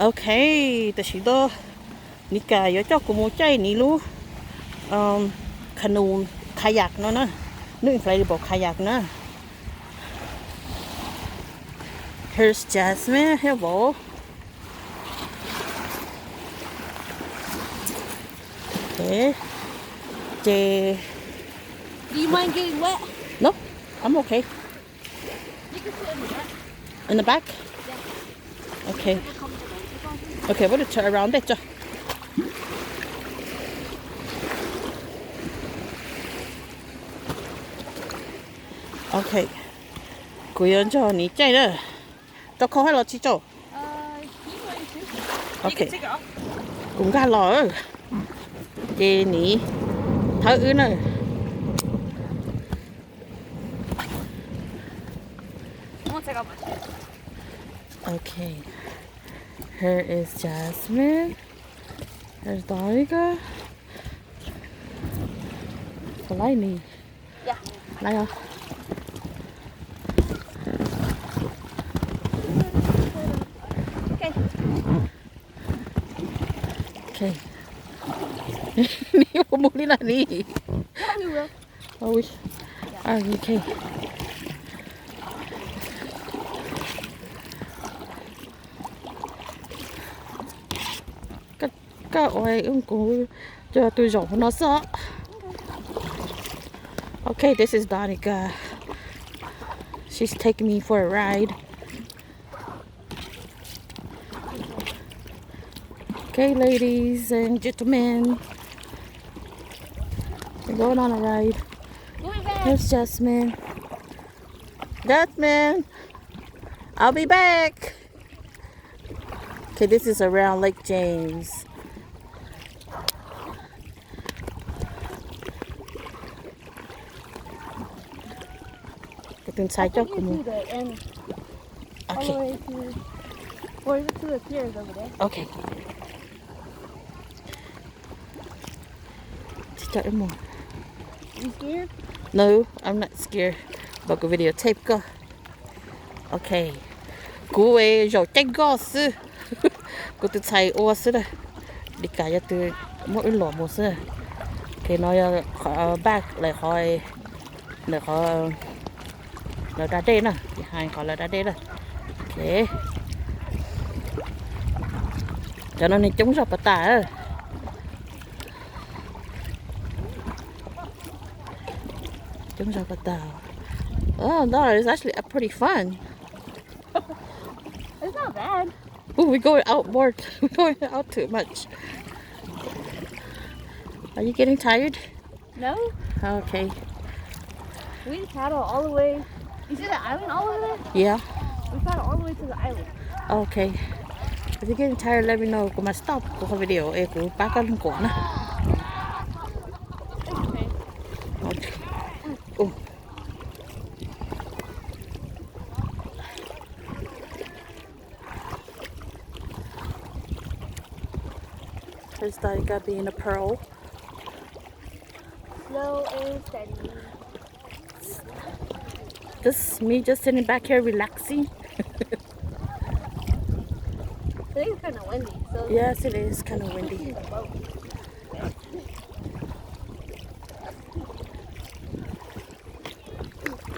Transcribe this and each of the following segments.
Okay, the shido nika yo cho kumo chai ni lu canoe kayak no na no inflatable kayak na. Here's Jasmine. Hello. Okay. Do you mind getting wet? No, I'm okay. You can sit in the back. In the back? Yeah. Okay. Okay, we'll turn around it. Okay. Cùi ơn cho ní chạy đó. Cho khó hay là chi cho? You want to? Okay. You can take it off. Cũng gà lò. Dê ní. Thở ư nè. I won't take off my shoes. Okay. Here is Jasmine. Here's Donica. Có lấy nì. Yeah. Lấy hả? Okay. Okay. Ní không muốn đi là ní. Yeah, you will. Oh, okay. Các ơi, ông cũng cho tôi rổ nó sợ. Okay, this is Donica. She's taking me for a ride. Okay, ladies and gentlemen, we're going on a ride. Here's Jasmine. Jasmine, I'll be back. Okay, this is around Lake James. Inside I think you do the end. All the Okay. way to, or is it to the piers over there? Okay. Start more. You scared? No, I'm not scared. But cái videotape cơ. Okay. Cú ấy rồi chạy gõ sư. Cô tự chạy ô sư đây. Đi cả cho từ mỗi lỗ một sư. Cái nói back lại khỏi lại khỏi là đá đê nè. Hai khỏi là đá đê đây. Okay. Cho nó này chống ra bắt tả. Chống ra bắt tả. Oh, that is actually pretty fun. It's not bad. Ooh, we're going outboard. We're going out too much. Are you getting tired? No? Okay. We paddle all the way. You see the island all over there? Yeah. We paddle all the way to the island. Okay. If you're getting tired, let me know. Cô mà stop của cái video ấy của bác con của nó. Okay. Okay. There's Donica being a pearl. Slow and steady. Just me just sitting back here relaxing. I think it's kind of windy. So Yes, it is kind of windy.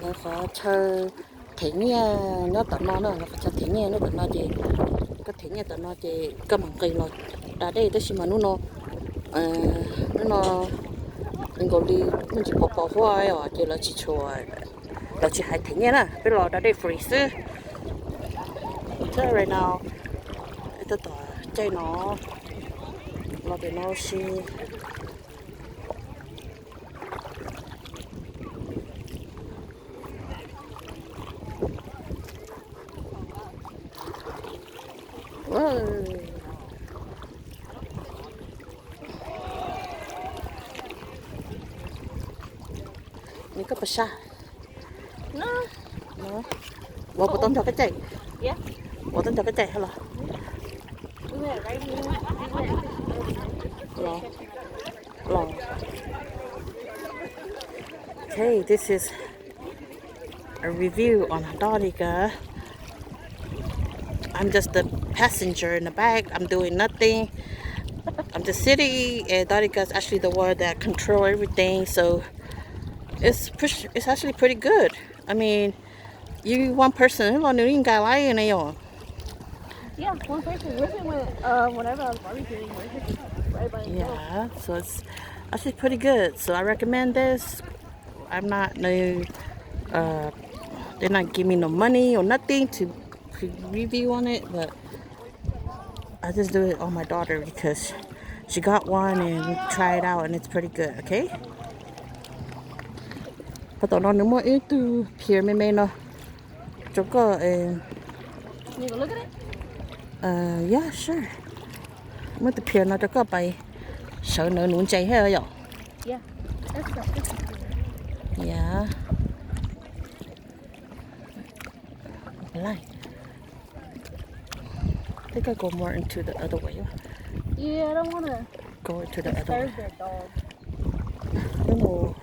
Nó có chơi thế nhẹ nó tận nó nữa, nó có chơi thế nhẹ nó tận nó chỉ cái thế nhẹ tận nó chỉ cái mảng cây nó đã đây tới mà nó mình gọi đi mình chỉ bỏ hoa rồi chỉ là chỉ chùa là chỉ hai thế nhẹ nè bây giờ đã đây freeze so right now cái tờ chơi nó để nó xí Ini ke besar? No. No. Mau potong cho cái chạy. Yeah. Potong cho cái chạy hả? We went right here. We went. Long. Long. Okay, this is a review on Donica. I'm just the passenger in the back. I'm doing nothing. I'm the city, and Donica's actually the one that control everything. So it's actually pretty good. I mean, you one person, lo nữ gai lái này rồi. Yeah, one person. Whenever I was barbecuing, right by the Yeah, so it's actually pretty good. So I recommend this. I'm not no, they're not giving me no money or nothing to review on it, but I just do it on my daughter because she got one and we try it out and it's pretty good. Okay. But don't know more into here, me no. Choco and. You go look at it? Yeah, sure. Mới từ pier nó cho có bay sợ nữa nuốn chạy hết rồi. Yeah, that's the. Yeah. Like. I think I go more into the other way. Yeah, I don't wanna Go into the other way. disturb their dog.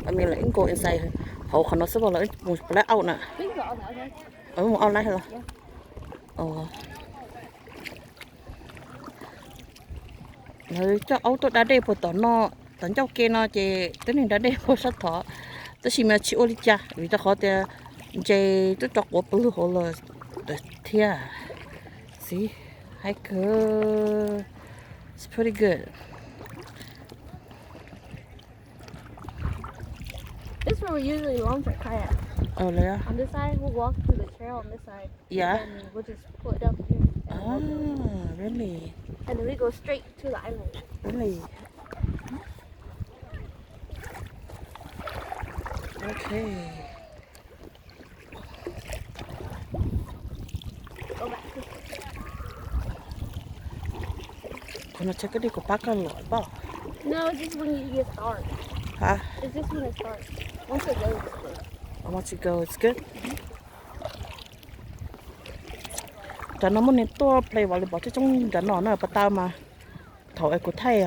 I mean, like go inside. Hậu khăn nó sẽ vào lại một cái out nè. We can go on the outside. Một out lại hả? Yeah. Rồi cho auto đã đây bộ tận nó tận trong kia nó chỉ tới nên đã đây bộ sát thọ. Tới khi mà chịu đi cha, vì ta khó thì chỉ tôi chọc bộ bự hồ là thia. See, hiker, it's pretty good. This is where we usually launch our kayak. Oh, yeah. On this side, we'll walk through the trail on this side. Yeah. And we'll just pull it up here. Ah, really? And then we go straight to the island. Really? Okay. Go back. Gonna check it out. Back on lot, ba? No, it's just when you get started. Huh? It's just when it starts. Once it goes, it's good. Once you go, it's good. Cho nó muốn to play volleyball chứ trong cho nó bắt tao mà thầu ai cũng thấy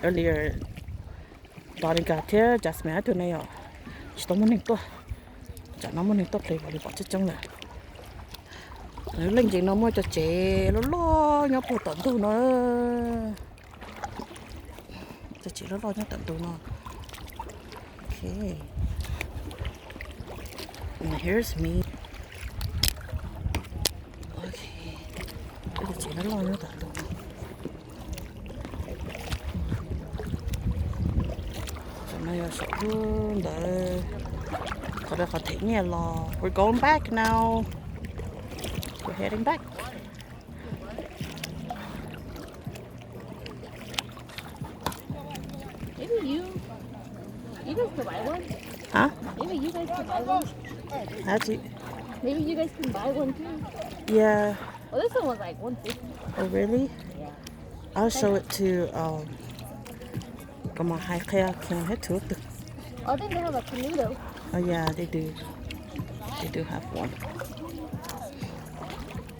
earlier Donica thế Jasmine tụi này chỉ tao muốn to cho nó muốn to play volleyball chứ trong này rồi lên gì nó mua cho trẻ nó lo nhóc phụ tận tụi nó cho chị nó lo nhóc tận tụi nó. Okay, and here's me. Chị nó lo nữa tận tụi nó giờ sợ luôn để có được có thể nghe lo. We're going back now. We're heading back. Maybe you guys can buy one. Huh? Maybe you guys can buy one. That's it. Maybe you guys can buy one too. Yeah. Well, this one was like 150. Oh, really? Yeah. I'll show it to come on, hi kayak can head to it. I think they have a canoe though. Oh yeah, they do. They do have one.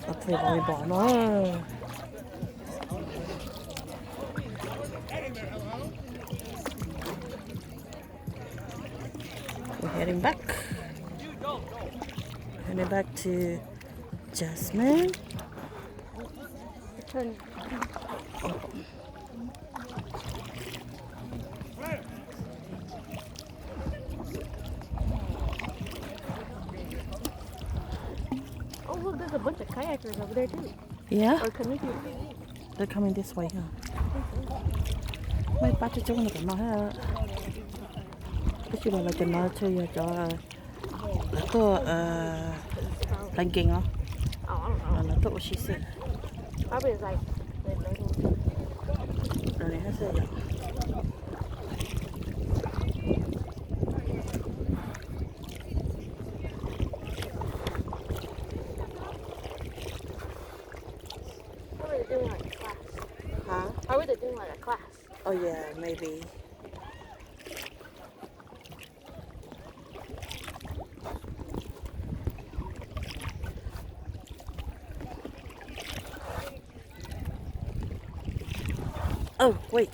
I'll play volleyball. No. We're heading back. Heading back to Jasmine. Turn. Oh look, there's a bunch of kayakers over there too. Yeah? Or canoe people. They're coming this way, huh? Mấy bác cho chúng nó ha. Cái chuyện là cho nó chơi cho tôi đánh kinh không? Oh, I don't know. Là tôi chỉ sợ. Probably it's like Rồi này hết sợ vậy. probably they're doing like a class. Huh? Probably they're doing like a class. Oh yeah, maybe. Oh, wait.